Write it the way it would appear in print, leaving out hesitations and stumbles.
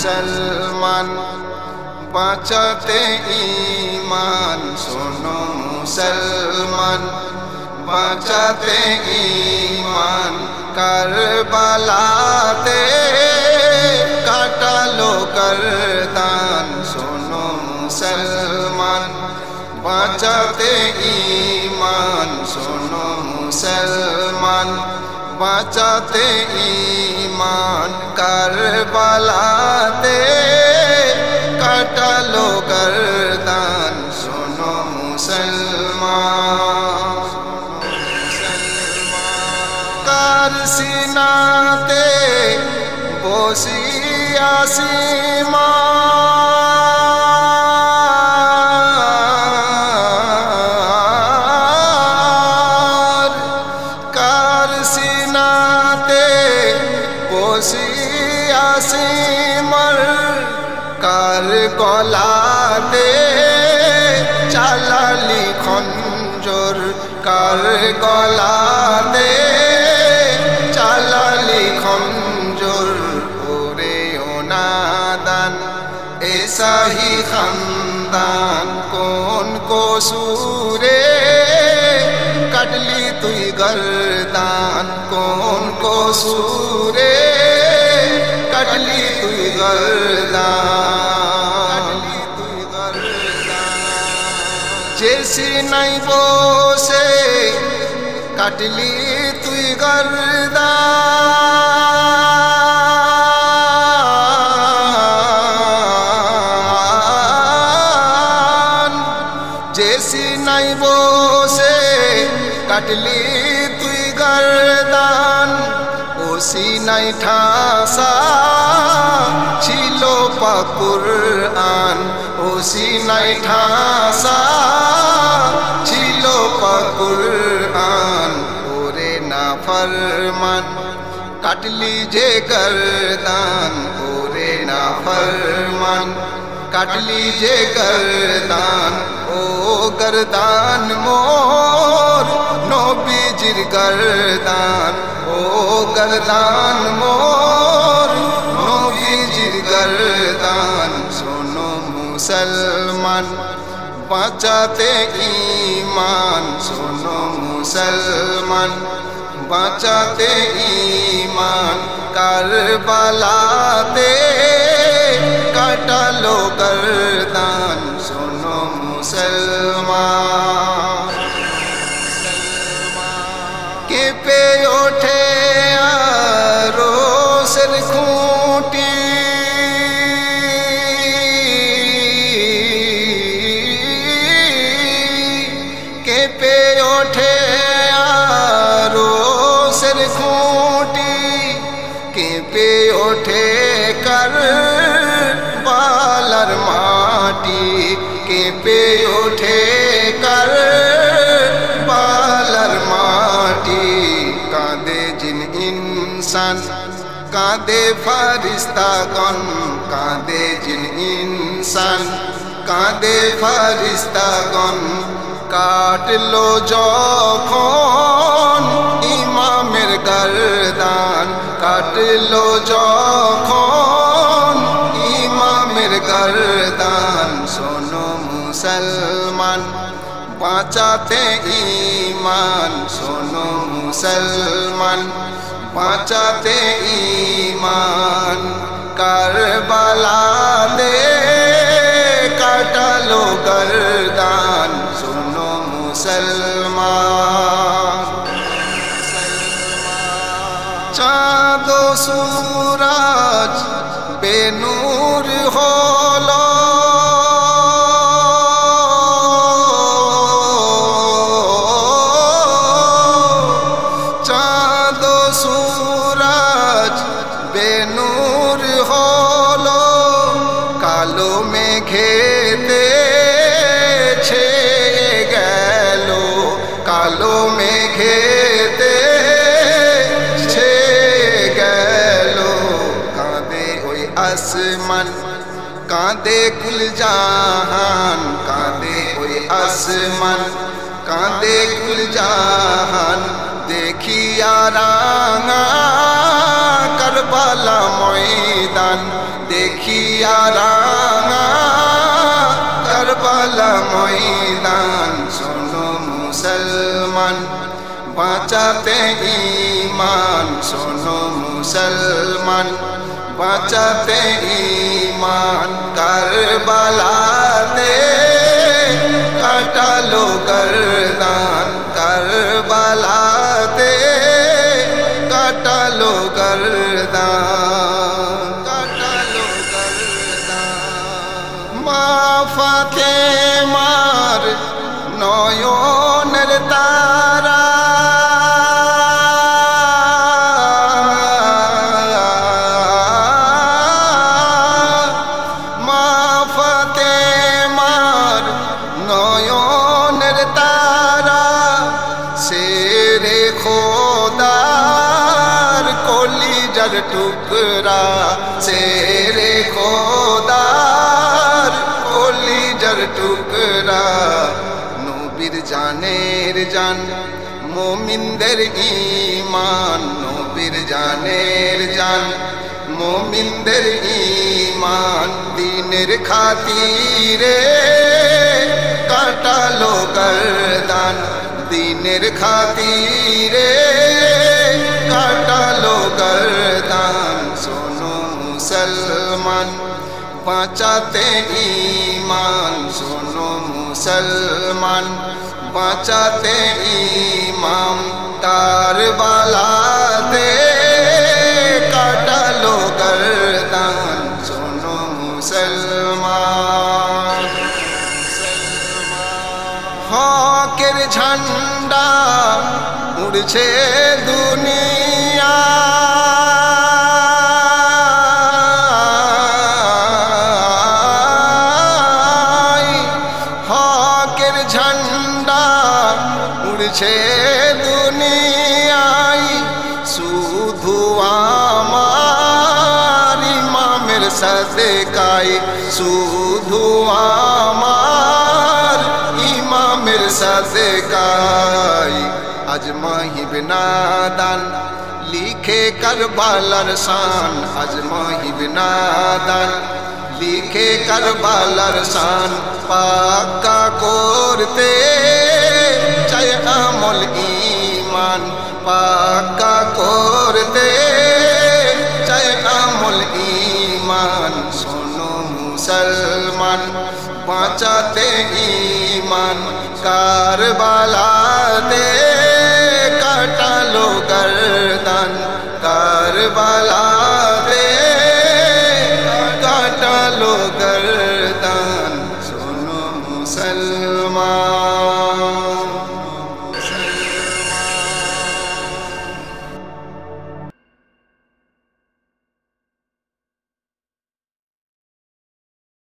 মুসলমান বাঁচাতে ঈমান শোনো মুসলমান বাঁচাতে ঈমান কারবালাতে কাটালো গর্দান শোনো মুসলমান বাঁচাতে ঈমান শোনো মুসলমান বাঁচাতে ঈমান কারবালাতে কাটালো গর্দান শোনো মুসলমান কার সিনাতে বসিয়া সীমার কার সিনাতে বসিয়া সীমার কার গলাতে চালালি খঞ্জর কার গলাতে চালালি খঞ্জর ওরে ও নাদান এসাহি খানদান কোন কসুরে কাটলি তুই গর্দান কোন কসুরে কাটলি তুই গর্দান যে সিনাই বসে কাটলি তুই গর্দান যে সিনাই বসে কাটলি তুই গর্দান ও সিনাই ঠাসা ছিল পাক কুরআন ও সিনাই ঠাসা ছিল পাক কুরআন ওরে না ফরমান কাটলি যে গর্দান ওরে না ফরমান কাটলি যে গর্দান ও গর্দান মোর নবীজির গর্দান ও গর্দান মোর নবীজির গর্দান শোনো মুসলমান বাঁচাতে ঈমান শোনো মুসলমান বাঁচাতে ঈমান কারবালাতে কাটালো গর্দান শোনো মুসলমান কেঁপে ওঠে আরশের খুঁটি কেঁপে ওঠে আরশের খুঁটি কেঁপে ওঠে কারবালার মাটি কেঁপে ওঠে কারবালার মাটি কাঁদে জিন ইনসান কাঁদে ফারিস্তাগণ কাঁদে জিন ইনসান কাঁদে ফারিস্তাগণ কাটলো যখন ইমামের গর্দান কাটলো যখন ইমামের গর্দান শোনো মুসলমান বাঁচাতে ঈমান শোনো মুসলমান বাঁচাতে ঈমান কারবালাতে কাটালো গর্দান শোনো মুসলমান চাঁদ সূরজ বেনূর হলো চাঁদ সূরজ বেনূর হলো কালো মেঘেতে ছেয়ে গেল কালো মেঘেতে ছেয়ে গেল কাঁদে ওই আসমান কাঁদে কুল জাহান কাঁদে ওই আসমান কাঁদে কুল জাহান দেখিয়া রাঙা কারবালা ময়দান দেখিয়া রাঙা কারবালা ময়দান শোনো মুসলমান বাঁচাতে ঈমান শোনো মুসলমান বাঁচাতে ঈমান কারবালাতে কাটালো গর্দান কারবালাতে কাটালো গর্দান কাটালো গর্দান মা ফাতেমার নয়নের তারা মা ফাতেমার নয়নের তারা শেরে খোদার কলিজার টুকরা শেরে খোদার কলিজার টুকরা নবীর জানের জান মুমিনদের ঈমান নবীর জানের জান মুমিনদের ঈমান দ্বীনের খাতিরে কাটালো গর্দান দ্বীনের খাতিরে কাটালো গর্দান শোনো মুসলমান বাঁচাতে ঈমান শোনো মুসলমান বাঁচাতে ঈমান কারবালাতে কাটালো গর্দান শোনো মুসলমান হকের ঝান্ডা উড়ছে দুনিয়া হকের ঝান্ডা উড়ছে দুনিয়ায় শুধু আমার ইমামের সাদেকায় শুধু আমার ইমামের সাদেকায় আজ মাহিব নাদান লিখে কারবালার শান আজ মাহিব নাদান লিখে কারবালার শান পাক্কা করতে চাই আমল ঈমান পাক্কা করতে চাই আমল ঈমান শোনো মুসলমান বাঁচাতে ঈমান কারবালাতে